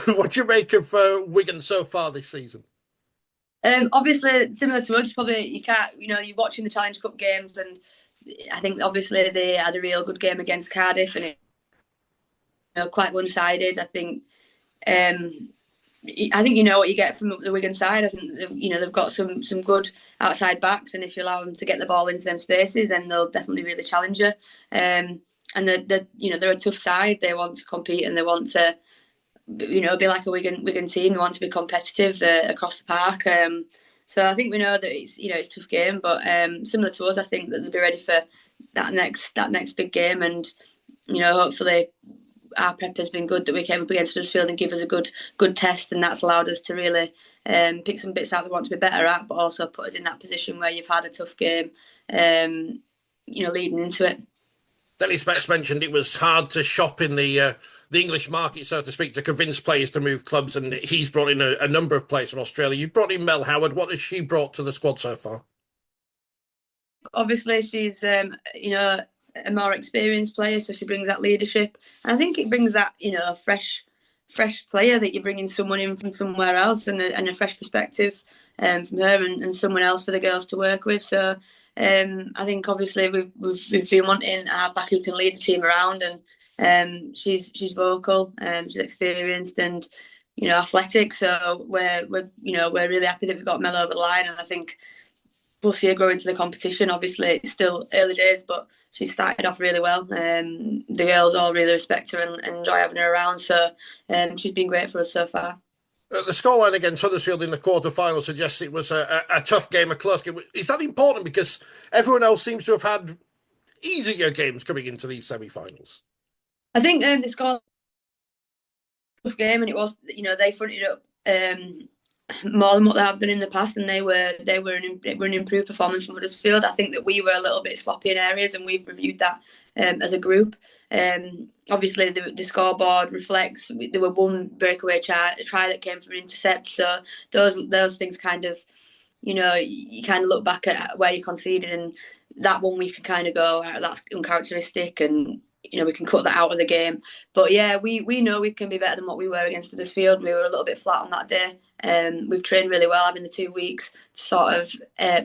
What do you make of Wigan so far this season? Obviously, similar to us, probably you can't. You're watching the Challenge Cup games, and I think obviously they had a real good game against Cardiff, and quite one-sided. Um, I think you know what you get from the Wigan side. I think they've got some good outside backs, and if you allow them to get the ball into them spaces, then they'll definitely really challenge you. And they're a tough side. They want to compete and they want to be like a Wigan team. They want to be competitive across the park. So I think we know that it's a tough game, but similar to us, I think that they'll be ready for that next big game, and hopefully our prep has been good that we came up against Huddersfield and give us a good test, and that's allowed us to really pick some bits out we want to be better at, but also put us in that position where you've had a tough game, leading into it. Dennis Betts mentioned it was hard to shop in the English market, so to speak, to convince players to move clubs, and he's brought in a number of players from Australia. You've brought in Mel Howard. What has she brought to the squad so far? Obviously, she's a more experienced player, so she brings that leadership, and I think it brings that fresh player that you're bringing someone in from somewhere else, and a fresh perspective from her and someone else for the girls to work with. So I think obviously we've been wanting a halfback who can lead the team around, and she's vocal, she's experienced and athletic. So we're really happy that we've got Mel over the line, and I think we'll see her grow into the competition. Obviously, it's still early days, but she started off really well. The girls all really respect her and enjoy having her around. So she's been great for us so far. The scoreline against Huddersfield in the quarter-final suggests it was a tough game, a close game. Is that important? Because everyone else seems to have had easier games coming into these semi-finals. I think the score tough game, and it was they fronted up more than what they have done in the past, and they were an improved performance from Huddersfield. I think that we were a little bit sloppy in areas, and we've reviewed that as a group. Obviously, the scoreboard reflects there were one breakaway try that came from intercept. So those things kind of, you kind of look back at where you conceded, and that one we can kind of go, that's uncharacteristic, and we can cut that out of the game. But yeah, we know we can be better than what we were against Huddersfield. We were a little bit flat on that day. We've trained really well, having the 2 weeks to sort of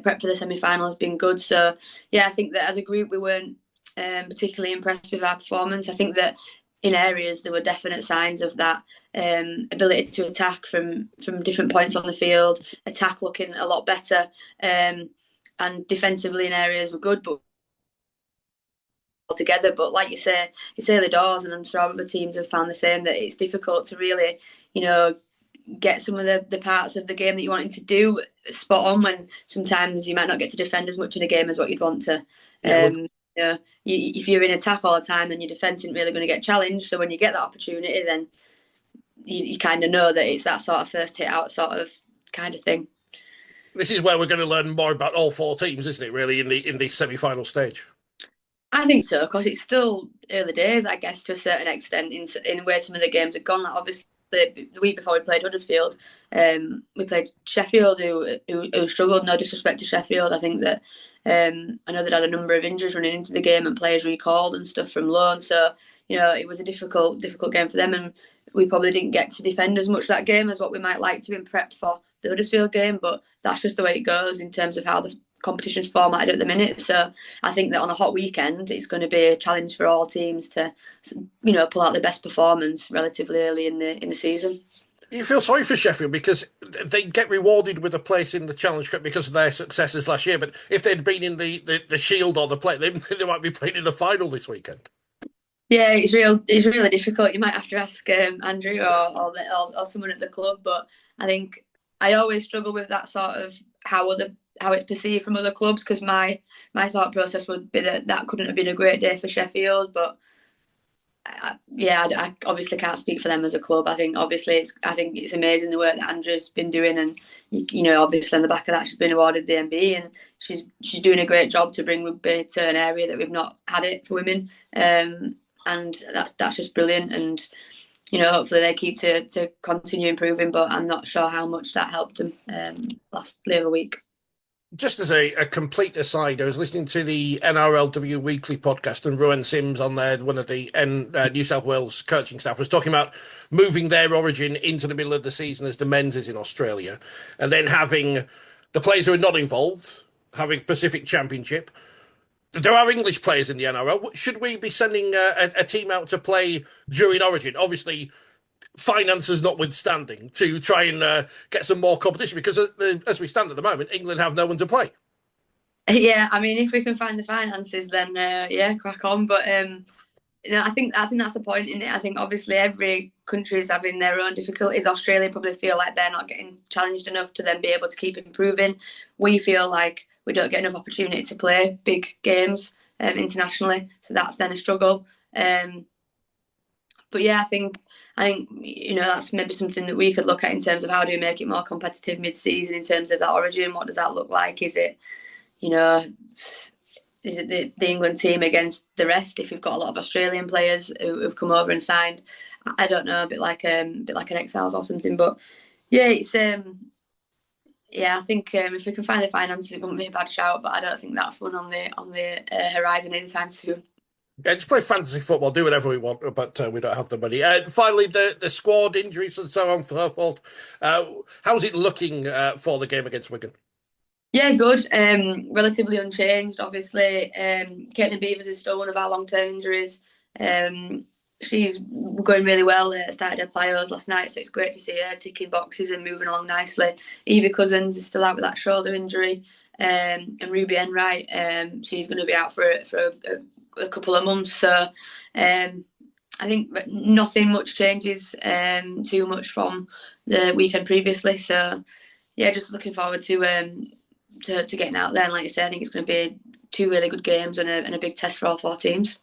prep for the semi-final has been good. So yeah, I think that as a group we weren't particularly impressed with our performance. I think that in areas there were definite signs of that ability to attack from different points on the field, attack looking a lot better, and defensively in areas were good, but altogether. But like you say, it's early doors, and I'm sure other teams have found the same, that it's difficult to really, get some of the parts of the game that you wanted to do spot on, when sometimes you might not get to defend as much in a game as what you'd want to. If you're in attack all the time, then your defence isn't really going to get challenged. So when you get that opportunity, then you kind of know that it's that sort of first hit out sort of kind of thing. This is where we're going to learn more about all four teams, isn't it? Really, in the semi-final stage. I think so, because it's still early days, I guess, to a certain extent, in where some of the games have gone. Like obviously, the week before we played Huddersfield, we played Sheffield, who struggled. No disrespect to Sheffield, I think that I know they'd had a number of injuries running into the game and players recalled and stuff from loan. So it was a difficult game for them, and we probably didn't get to defend as much that game as what we might like to have been prepped for the Huddersfield game. But that's just the way it goes in terms of how the competition's formatted at the minute. So I think that on a hot weekend, it's going to be a challenge for all teams to, pull out the best performance relatively early in the season. You feel sorry for Sheffield because they get rewarded with a place in the Challenge Cup because of their successes last year. But if they'd been in the Shield or the play, they might be playing in the final this weekend. Yeah, it's really difficult. You might have to ask Andrew or someone at the club. But I think I always struggle with that sort of how it's perceived from other clubs, because my thought process would be that couldn't have been a great day for Sheffield. But I obviously can't speak for them as a club. I think it's amazing the work that Andrew's been doing, and obviously on the back of that she's been awarded the MBE, and she's doing a great job to bring rugby to an area that we've not had it for women, and that's just brilliant. And hopefully they keep to continue improving, but I'm not sure how much that helped them last the other week. Just as a complete aside, I was listening to the NRLW Weekly podcast, and Rowan Sims on there, one of the New South Wales coaching staff, was talking about moving their origin into the middle of the season as the men's is in Australia, and then having the players who are not involved having Pacific Championship. There are English players in the NRL. Should we be sending a team out to play during Origin? Obviously, finances notwithstanding, to try and get some more competition, because as we stand at the moment, England have no one to play. Yeah, I mean, if we can find the finances, then yeah, crack on. But I think that's the point in it. I think obviously every country is having their own difficulties. Australia probably feel like they're not getting challenged enough to then be able to keep improving. We feel like we don't get enough opportunity to play big games internationally, so that's then a struggle. But yeah, I think that's maybe something that we could look at in terms of how do we make it more competitive mid-season in terms of that origin. What does that look like? Is it the England team against the rest? If you've got a lot of Australian players who've come over and signed, I don't know, a bit like an Exiles or something. But yeah, it's I think if we can find the finances, it wouldn't be a bad shout. But I don't think that's one on the horizon anytime soon. Yeah, just play fantasy football, do whatever we want, but we don't have the money. Finally, the squad injuries and so on and so forth. How's it looking for the game against Wigan? Yeah, good. Relatively unchanged, obviously. Caitlin Beavers is still one of our long-term injuries. She's going really well. Started her plyos last night, so it's great to see her ticking boxes and moving along nicely. Evie Cousins is still out with that shoulder injury. And Ruby Enright, she's going to be out for a couple of months. So I think nothing much changes too much from the weekend previously. So yeah, just looking forward to getting out there. And like you said, I think it's going to be two really good games and a big test for all four teams.